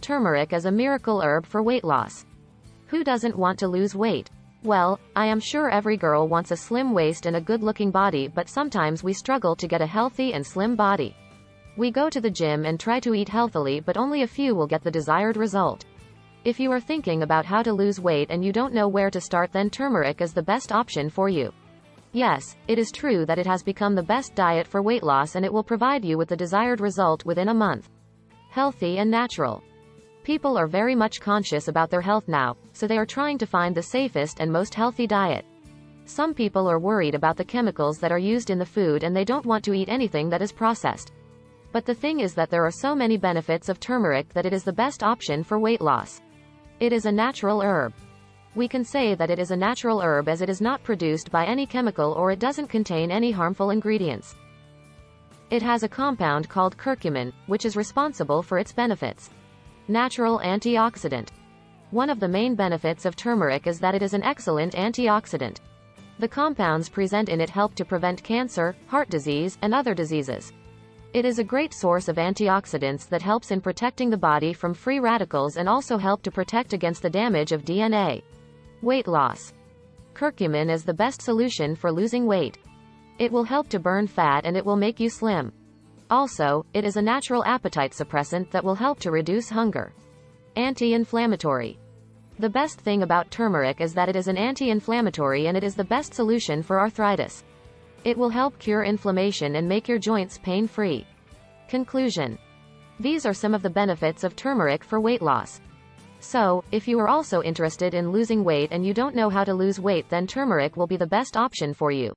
turmeric as a miracle herb for weight loss. Who doesn't want to lose weight? Well, I am sure every girl wants a slim waist and a good-looking body, but sometimes we struggle to get a healthy and slim body. We go to the gym and try to eat healthily, but only a few will get the desired result. If you are thinking about how to lose weight and you don't know where to start, then turmeric is the best option for you. Yes, it is true that it has become the best diet for weight loss, and it will provide you with the desired result within a month. Healthy and natural. People are very much conscious about their health now, so they are trying to find the safest and most healthy diet. Some people are worried about the chemicals that are used in the food, and they don't want to eat anything that is processed. But the thing is that there are so many benefits of turmeric that it is the best option for weight loss. It is a natural herb. We can say that it is a natural herb as it is not produced by any chemical, or it doesn't contain any harmful ingredients. It has a compound called curcumin, which is responsible for its benefits. Natural antioxidant. One of the main benefits of turmeric is that it is an excellent antioxidant. The compounds present in it help to prevent cancer, heart disease, and other diseases. It is a great source of antioxidants that helps in protecting the body from free radicals and also help to protect against the damage of DNA. Weight loss. Curcumin is the best solution for losing weight. It will help to burn fat and it will make you slim. Also, it is a natural appetite suppressant that will help to reduce hunger. Anti-inflammatory. The best thing about turmeric is that it is an anti-inflammatory, and it is the best solution for arthritis. It will help cure inflammation and make your joints pain-free. Conclusion. These are some of the benefits of turmeric for weight loss. So, if you are also interested in losing weight and you don't know how to lose weight, then turmeric will be the best option for you.